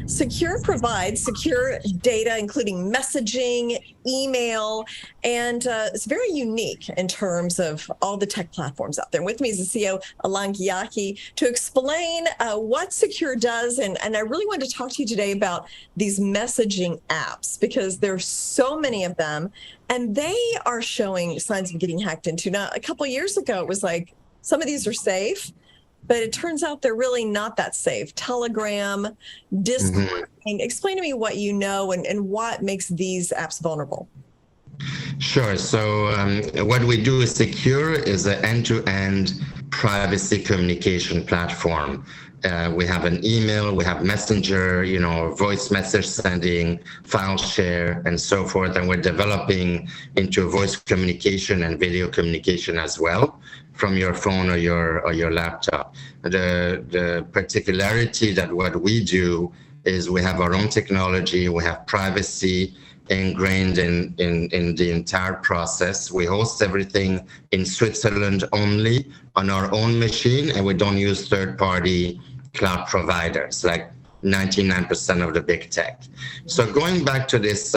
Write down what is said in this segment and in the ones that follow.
Sekur provides secure data, including messaging, email, and it's very unique in terms of all the tech platforms out there. And with me is the CEO, Alain Ghiai, to explain what Sekur does. And I really wanted to talk to you today about these messaging apps, because there's so many of them, and they are showing signs of getting hacked into. Now, a couple of years ago, it was like, some of these are safe, but it turns out they're really not that safe. Telegram, Discord. Explain to me what you know and what makes these apps vulnerable. Sure. So what we do is Sekur is an end-to-end privacy communication platform. We have an email, we have messenger, voice message sending, file share, and so forth. And we're developing into voice communication and video communication as well from your phone or your laptop. The particularity that what we do is we have our own technology, we have privacy ingrained in the entire process. We host everything in Switzerland only on our own machine, and we don't use third-party cloud providers like 99% of the big tech. So going back to this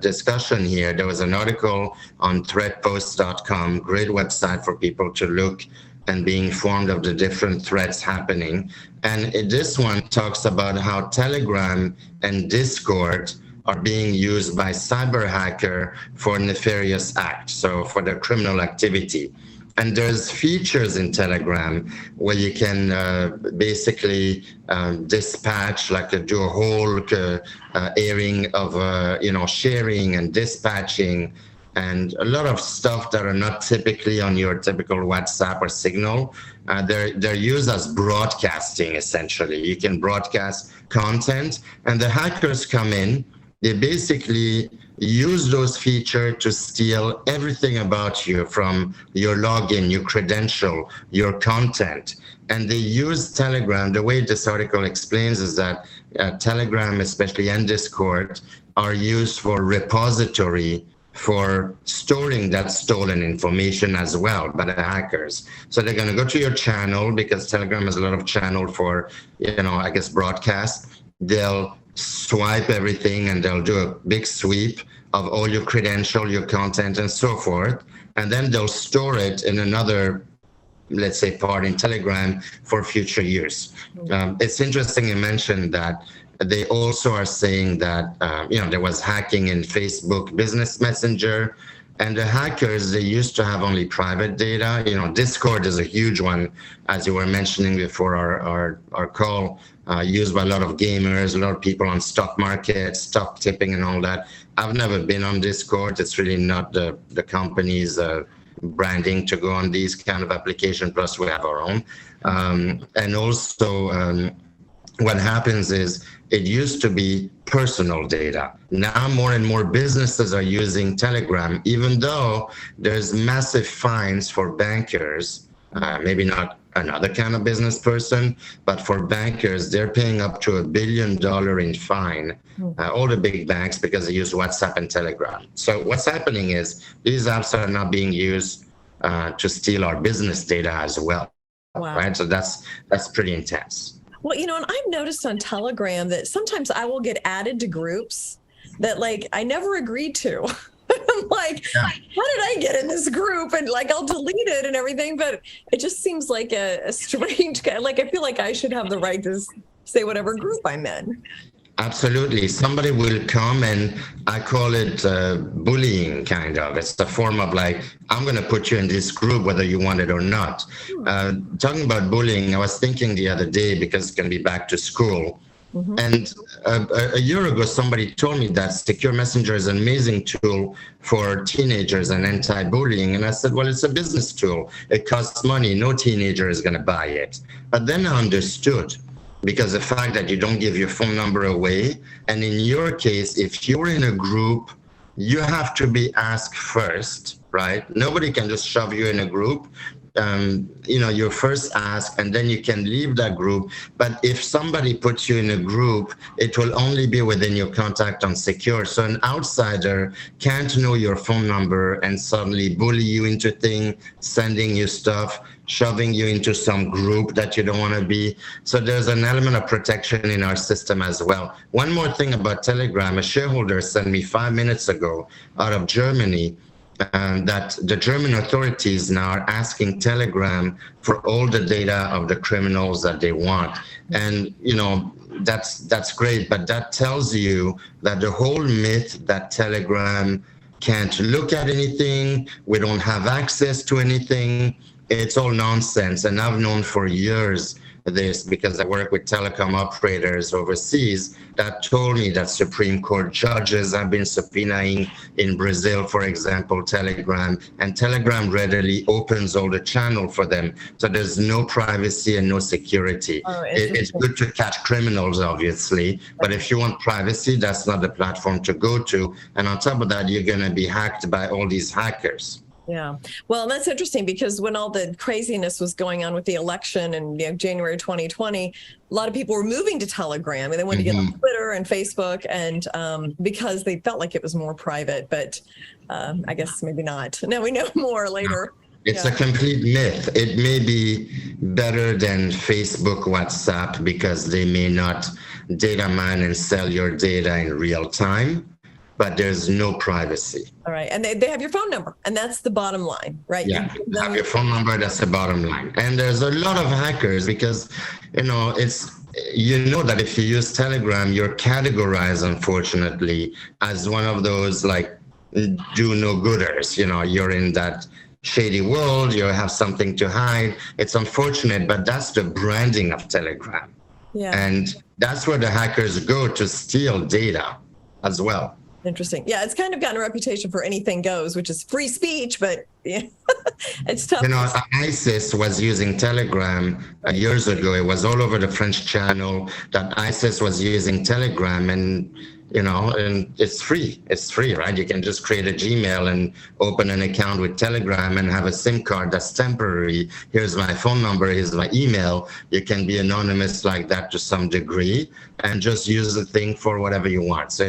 discussion here, there was an article on threatpost.com, great website for people to look and be informed of the different threats happening. And this one talks about how Telegram and Discord are being used by cyber hacker for nefarious acts, so for the criminal activity. And there's features in Telegram where you can basically dispatch, do a whole airing of, sharing and dispatching, and a lot of stuff that are not typically on your typical WhatsApp or Signal. They're used as broadcasting, essentially. You can broadcast content, and the hackers come in. They basically use those features to steal everything about you, from your login, your credential, your content. And they use Telegram. The way this article explains is that Telegram, especially, and Discord, are used for repository for storing that stolen information as well by the hackers. So they're going to go to your channel, because Telegram has a lot of channel for, broadcast. They'll swipe everything and they'll do a big sweep of all your credential, your content, and so forth. And then they'll store it in another, let's say, part in Telegram for future use. It's interesting you mentioned that they also are saying that, there was hacking in Facebook Business Messenger, and the hackers, they used to have only private data. Discord is a huge one, as you were mentioning before our call, used by a lot of gamers, a lot of people on stock market, stock tipping and all that. I've never been on Discord. It's really not the company's branding to go on these kind of applications, plus we have our own. And also what happens is, it used to be personal data. Now more and more businesses are using Telegram, even though there's massive fines for bankers, maybe not another kind of business person, but for bankers, they're paying up to $1 billion in fine, all the big banks, because they use WhatsApp and Telegram. So what's happening is these apps are now being used to steal our business data as well. Wow. Right? So that's pretty intense. Well, and I've noticed on Telegram that sometimes I will get added to groups that I never agreed to. I'm like, how did I get in this group? And I'll delete it and everything, but it just seems like a strange, I feel like I should have the right to say whatever group I'm in. Absolutely. Somebody will come, and I call it bullying, kind of. It's the form of I'm going to put you in this group whether you want it or not. Talking about bullying, I was thinking the other day, because it's going to be back to school. And a year ago, somebody told me that Secure Messenger is an amazing tool for teenagers and anti-bullying. And I said, well, it's a business tool. It costs money. No teenager is going to buy it. But then I understood, because the fact that you don't give your phone number away, and in your case, if you're in a group, you have to be asked first, right? Nobody can just shove you in a group. your first ask, and then you can leave that group. But if somebody puts you in a group, it will only be within your contact on Sekur. So an outsider can't know your phone number and suddenly bully you into things, sending you stuff, shoving you into some group that you don't want to be. So there's an element of protection in our system as well. One more thing about Telegram, a shareholder sent me 5 minutes ago out of Germany that the German authorities now are asking Telegram for all the data of the criminals that they want. And, that's great, but that tells you that the whole myth that Telegram can't look at anything, we don't have access to anything, it's all nonsense. And I've known for years this because I work with telecom operators overseas that told me that Supreme Court judges have been subpoenaing in Brazil, for example, Telegram, and Telegram readily opens all the channel for them. So there's no privacy and no security. It's good to catch criminals, obviously, but if you want privacy, that's not the platform to go to. And on top of that, you're going to be hacked by all these hackers. Yeah. Well, that's interesting because when all the craziness was going on with the election in January 2020, a lot of people were moving to Telegram and they wanted to get on Twitter and Facebook and because they felt like it was more private, but I guess maybe not. Now we know more later. It's a complete myth. It may be better than Facebook, WhatsApp because they may not data mine and sell your data in real time, but there's no privacy. All right. And they have your phone number, and that's the bottom line, right? Yeah, you have your phone number, that's the bottom line. And there's a lot of hackers because, that if you use Telegram, you're categorized, unfortunately, as one of those, do no gooders. You're in that shady world, you have something to hide. It's unfortunate, but that's the branding of Telegram. Yeah. And that's where the hackers go to steal data as well. Interesting. Yeah, it's kind of gotten a reputation for anything goes, which is free speech, but it's tough. ISIS was using Telegram years ago. It was all over the French channel that ISIS was using Telegram, and and it's free. It's free, right? You can just create a Gmail and open an account with Telegram and have a SIM card that's temporary. Here's my phone number, here's my email. You can be anonymous like that to some degree and just use the thing for whatever you want. So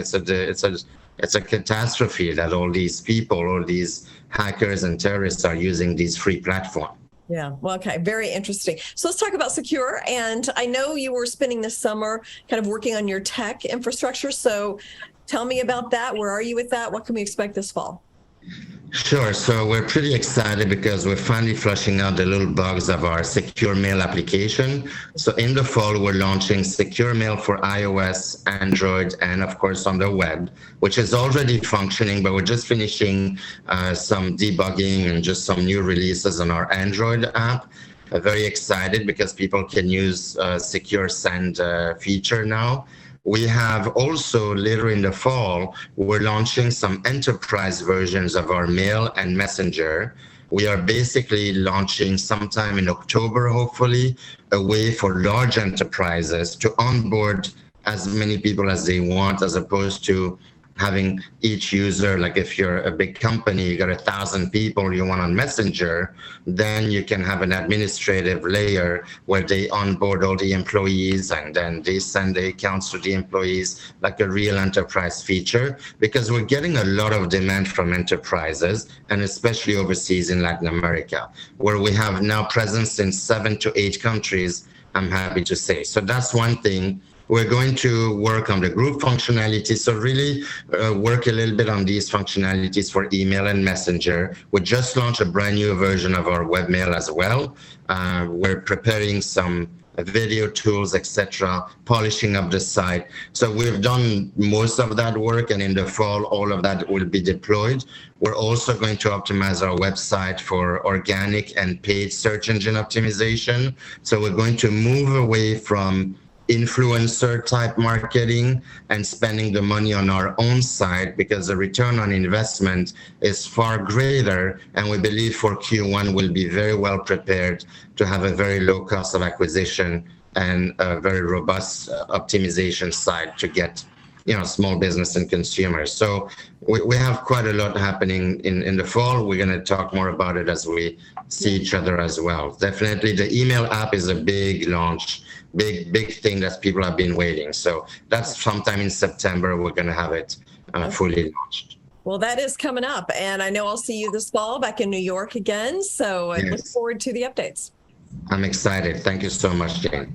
it's a catastrophe that all these people, all these hackers and terrorists are using these free platforms. Yeah. Well, okay. Very interesting. So let's talk about Sekur. And I know you were spending this summer kind of working on your tech infrastructure. So tell me about that. Where are you with that? What can we expect this fall? Sure. So we're pretty excited because we're finally flushing out the little bugs of our Secure Mail application. So in the fall, we're launching Secure Mail for iOS, Android, and of course on the web, which is already functioning, but we're just finishing some debugging and just some new releases on our Android app. Very excited because people can use Secure Send feature now. We have also later in the fall, we're launching some enterprise versions of our mail and messenger. We are basically launching sometime in October, hopefully, a way for large enterprises to onboard as many people as they want, as opposed to having each user, like if you're a big company, you got 1,000 people you want on Messenger, then you can have an administrative layer where they onboard all the employees and then they send the accounts to the employees, like a real enterprise feature, because we're getting a lot of demand from enterprises, and especially overseas in Latin America, where we have now presence in 7 to 8 countries, I'm happy to say. So that's one thing. We're going to work on the group functionality. So really work a little bit on these functionalities for email and messenger. We just launched a brand new version of our webmail as well. We're preparing some video tools, etc., polishing up the site. So we've done most of that work, and in the fall, all of that will be deployed. We're also going to optimize our website for organic and paid search engine optimization. So we're going to move away from influencer type marketing and spending the money on our own site, because the return on investment is far greater, and we believe for Q1 we'll be very well prepared to have a very low cost of acquisition and a very robust optimization site to get small business and consumers. So we have quite a lot happening in the fall. We're going to talk more about it as we see each other as well. Definitely the email app is a big launch, big thing that people have been waiting. So that's sometime in September, we're going to have it fully launched. Well, that is coming up. And I know I'll see you this fall back in New York again. So I look forward to the updates. I'm excited. Thank you so much, Jane.